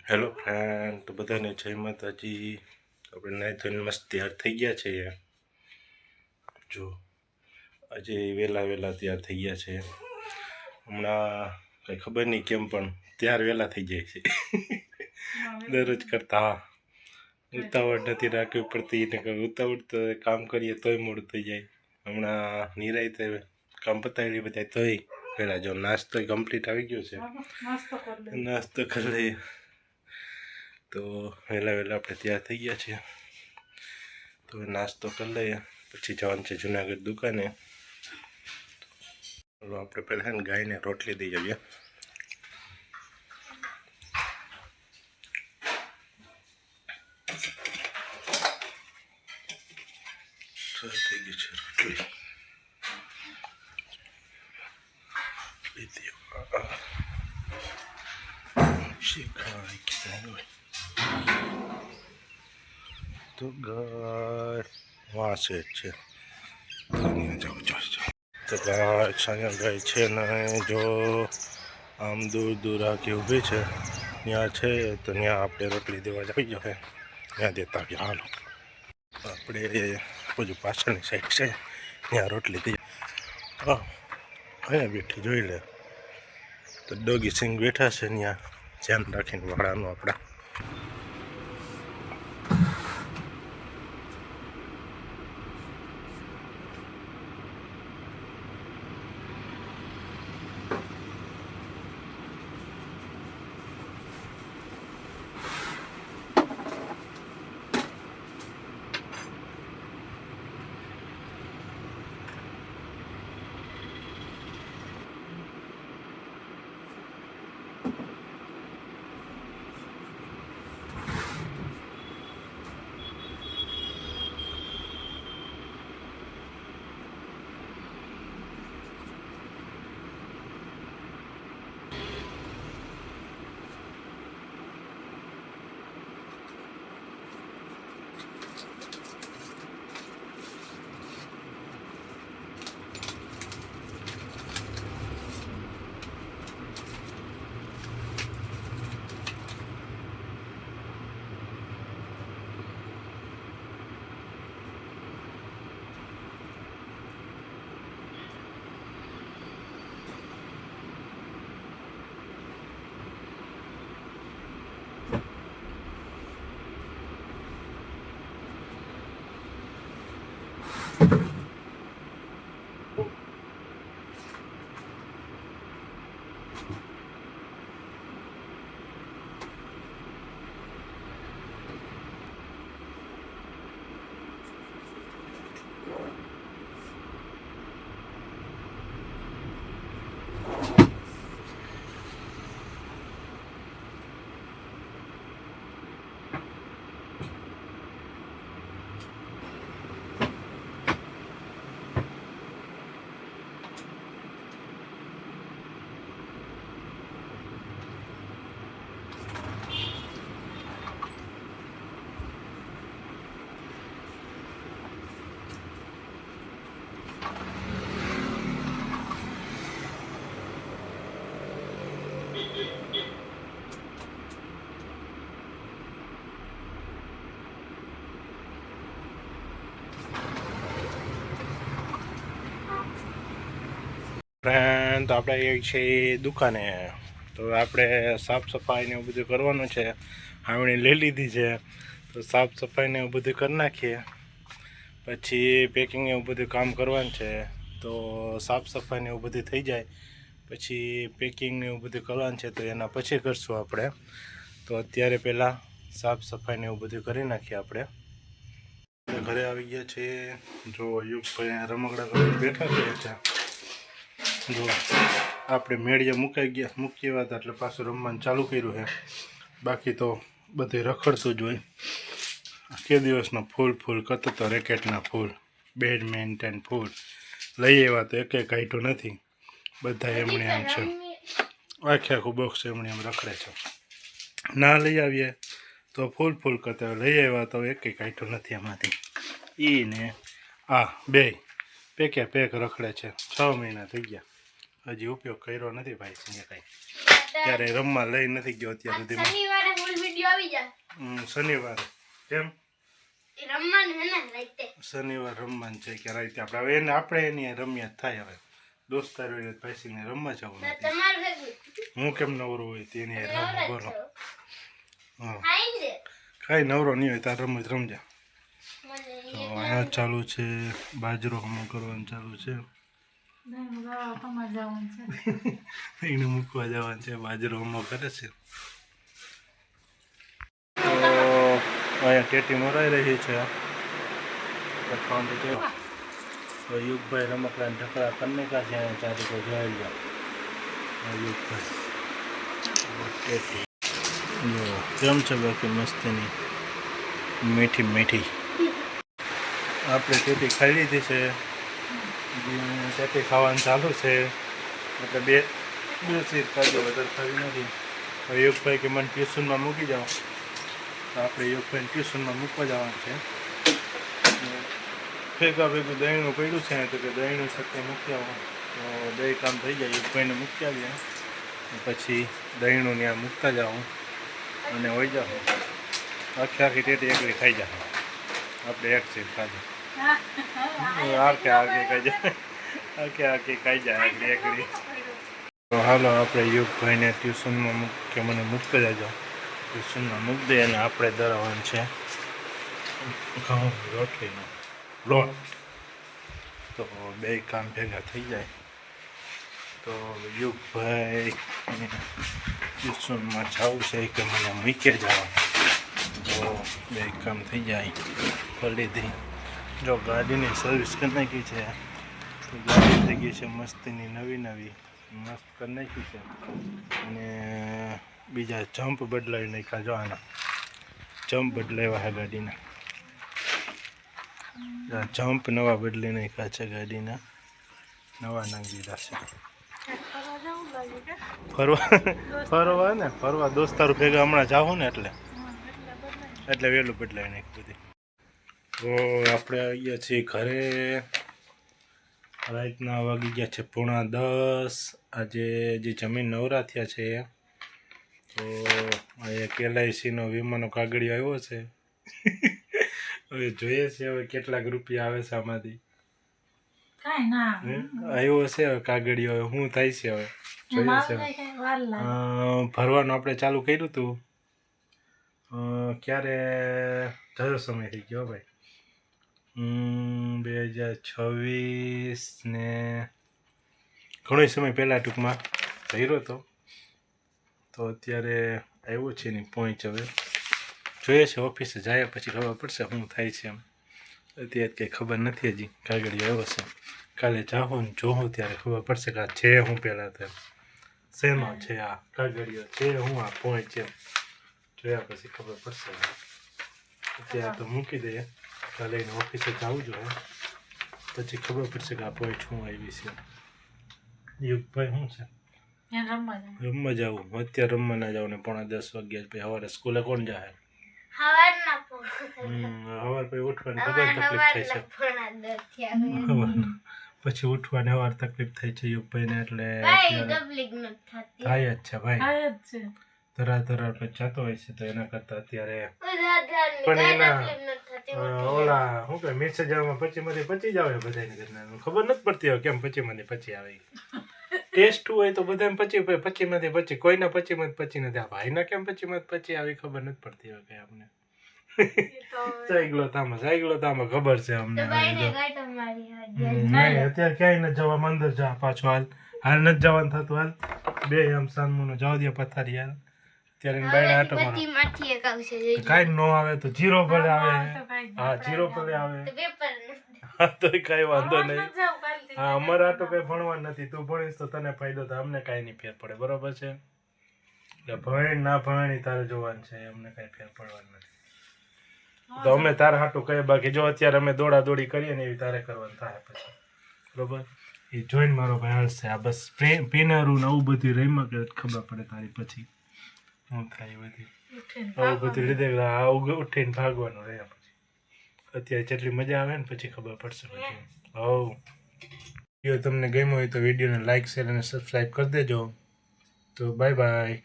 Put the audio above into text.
Hello friend, તો બધાને જય માતાજી। આપણે નાઈ ધોઈને મસ્ત તૈયાર થઈ ગયા છે। જો આજે વહેલા તૈયાર થઈ ગયા છે। હમણાં કંઈ ખબર નહીં કેમ પણ તૈયાર વહેલા થઈ જાય છે દરરોજ કરતા। ઉતાવળ નથી રાખવી પડતી ને ઉતાવળ તો કામ કરીએ તોય મોડું થઈ જાય। હમણાં નિરાંતે કામ પતાવી બધા તોય પહેલાં જો નાસ્તો કમ્પ્લીટ આવી ગયો છે, નાસ્તો કરી લઈએ। તો વહેલા આપણે તૈયાર થઈ ગયા છીએ, તો નાસ્તો કરી લઈએ પછી જવાનું છે જુનાગઢ દુકાને। ચાલો આપણે પહેલાં ગાયને રોટલી દઈ જઈએ। થઈ ગઈ છે રોટલી, તો ગાય વાંસે છે તો ગાય છે ને જો આમ દૂર આખી ઊભી છે, ત્યાં છે તો ત્યાં આપણે રોટલી દેવા જઈ જશે, ત્યાં દેતા કે હાલો આપણે બધું પાછળની સાઈડ છે ત્યાં રોટલી દઈ। હા અહીંયા બેઠી જોઈ લે તો ડોગી સિંગ બેઠા છે, ત્યાં ધ્યાન રાખીને વાળાનું આપણા। ફ્રેન્ડ આપણે એ છે દુકાને, તો આપણે સાફ સફાઈને એવું બધું કરવાનું છે। હાવણી લઈ લીધી છે તો સાફ સફાઈને એવું બધું કરી નાખીએ, પછી પેકિંગ એવું બધું કામ કરવાનું છે। તો સાફ સફાઈને એવું બધું થઈ જાય પછી પેકિંગ એવું બધું કરવાનું છે, તો એના પછી કરશું આપણે। તો અત્યારે પહેલાં સાફ સફાઈને એવું બધું કરી નાખીએ આપણે। ઘરે આવી ગયા છે, જો યુગભાઈ રમકડા કરી બેઠા છે। જો આપણે મેળીએ મૂકી આવ્યા હતા એટલે પાછું રમવાનું ચાલુ કર્યું છે, બાકી તો બધે રખડતું જ હોય। કે દિવસનો ફૂલ કરતો તો રેકેટના ફૂલ, બેડમિન્ટન ફૂલ લઈ આવ્યા તો એકે કાઢ્યું નથી, બધા એમણે આમ છે, આખું બોક્સ એમણે આમ રખડે છે। ના લઈ આવીએ તો ફૂલ કરતા લઈ આવ્યા તો એકે કાઢ્યું નથી એમાંથી। ઈ ને આ બે પેકે પેક રખડે છે, 6 મહિના થઈ ગયા, હજી ઉપયોગ કર્યો નથી ભાઈ સિંહ કાંઈ, ત્યારે રમવા લઈ નથી ગયો અત્યાર સુધીમાં। વિડિયો આવી જાય શનિવારે કેમ એ રમવાનું હે ને રાતે શનિવાર રમવાનું છે કે રાતે આપણે એની રમ્યા જ થાય હવે દોસ્તારો પૈસીને રમવા જવું નથી તમાર ભેગું હું કેમ નવરો હોય તેની રમવા બોલો હા ખાઈ દે કાંઈ નવરો નહીં હોય તાર રમત રમજા મને તો અહીંયા ચાલુ છે બાજરો હમો કરવાનું ચાલુ છે એને મૂકવા જવાનું છે બાજરો હમો કરે છે તો અહીંયા ટેટી મોરાઈ રહી છે તો યુગભાઈ રમકડા ઢકડા કરીને કા છે ચારી કોઈ જોઈ લો યુગભાઈ ટેટી જો કેમ છે બાકી મસ્તીની મીઠી મીઠી આપણે ટેટી ખાઈ લીધી છે ટેટી ખાવાનું ચાલુ છે એટલે બે સીટ ખાધો વધારે ખાવી નથી હવે યુગભાઈ કે મને ટ્યુશનમાં મૂકી જાઓ તો આપણે યુગભાઈને ટ્યુશનમાં મૂકવા જવાનું છે ભેગા ભેગું દહીંનું પડ્યું છે ને તો કે દહીંનું સાથે મૂકી આવો તો દહીં કામ થઈ જાય યુગભાઈને મૂકી આવીએ પછી દહીંનું ત્યાં મૂકતા જાઉં અને હોઈ જાઓ આખી ટેટી એકલી ખાઈ જાઓ આપણે એક સીટ ખાધું આખે ખાઈ જાય ખાઈ જાય આગળ એકડી તો હાલો આપણે યુગભાઈને ટ્યુશનમાં કે મને મૂકતા જાજો ટ્યુશનમાં મૂકી દઈએ અને આપણે દરવાનું છે ઘઉં રોટલીનો લોટ તો બે કામ ભેગા થઈ જાય તો યુગભાઈ ટ્યુશનમાં જવું છે કે મને મૂકે જવા તો બે કામ થઈ જાય ફરીથી જો ગાડીની સર્વિસ કરી નાખી છે તો ગાડી થઈ ગઈ છે મસ્તીની નવી મસ્ત કરી નાખી છે અને બીજા જમ્પ બદલાવી નાખ્યા જો આના જમ્પ બદલાવ્યા છે ગાડીના જમ્પ નવા બદલી નાખ્યા છે ગાડીના નવા નાખી દીધા છે ફરવા દોસ્તારો ભેગા હમણાં જાઉં ને એટલે વહેલું બદલાવી નાખ્યું બધી તો આપણે આવી ગયા છીએ ઘરે રાતના વાગી ગયા છે 9:30 આજે જે જમીન નવરા થયા છે તો અહીંયા LICનો વીમાનો કાગળિયો આવ્યો છે હવે જોઈએ છે હવે કેટલાક રૂપિયા આવે છે આમાંથી આવ્યો હશે હવે કાગળિયો હવે શું થાય છે હવે જોઈએ છે ભરવાનું આપણે ચાલુ કર્યું હતું ક્યારે જજો સમય થઈ ગયો ભાઈ 2026 ને ઘણો સમય પહેલાં ટૂંકમાં ભર્યો હતો તો અત્યારે આવ્યો છે એની પહોંચ હવે જોઈએ છે ઓફિસે જાય પછી ખબર પડશે શું થાય છે એમ અત્યારે કંઈ ખબર નથી હજી કાગળિયો આવ્યો છે કાલે જાઉં ને જોઉં ત્યારે ખબર પડશે કે આ છે હું પહેલાં તો શેનો છે આ કાગળિયો છે હું આ પહોંચ એમ જોયા પછી ખબર પડશે અત્યારે તો મૂકી દઈએ કાલે એને ઓફિસે જવું જોઈએ પછી ખબર પડશે કે આ પહોંચ શું આવી છે યુગભાઈ શું છે રમવા જવું અત્યારે રમવા ના જાવ ને 9:30 વાગ્યા પછી સવારે સ્કૂલે કોણ જાય સવાર પછી ઉઠવાની ખબર તકલીફ થાય છે પછી ઉઠવાની સવાર તકલીફ થાય છે યુગભાઈને એટલે થાય જ છે ભાઈ ધરા પર જતો હોય છે તો એના કરતા અત્યારે પણ એના ઓલા શું કે મેસેજમાં 25 પચી જ આવે બધાને ઘરના ખબર નથી પડતી હોય કેમ 25 પચી આવે ટેસ્ટ હોય તો બધાને 25 પચી કોઈના 25 નથી આ ભાઈના કેમ 25 પચી આવી ખબર નથી પડતી હોય કે આપણે સાયકલો તામાં ખબર છે અમને નહીં અત્યારે ક્યાંય નથી જવા અંદર જા પાછો હાલ નથી જવાનું થતું હાલ બે આમ સામનો જવા દે પથારી હાલ અત્યારે બાયણે આટો મારો કાંઈ ન આવે તો જીરો ભલે આવે હા જીરો ભલે આવે હા તો કાંઈ વાંધો નહીં હા અમારે આટો કંઈ ભણવા નથી તું ભણીશ તો તને ફાયદો થાય અમને કાંઈ નહીં ફેર પડે બરોબર છે એટલે ભણ ના ભણી તારે જોવાનું છે અમને કાંઈ ફેર પડવાનું નથી તો અમે તારે હાટું કહે બાકી જો અત્યારે અમે દોડી કરીએ ને એવી તારે કરવાનું થાય પછી બરોબર એ જોઈને મારો ભાઈ હાલશે આ બસ પેનરું ને આવું બધું રહીમાં કે ખબર પડે તારી પછી શું થાય બધી આવું બધું લીધે આ ઉઠીને ભાગવાનું રહ્યા પછી અત્યારે જેટલી મજા આવે ને પછી ખબર પડશે પછી વિડીયો તમને ગમ્યો હોય તો વિડીયોને લાઈક શેર અને સબસ્ક્રાઈબ કરી દેજો તો બાય બાય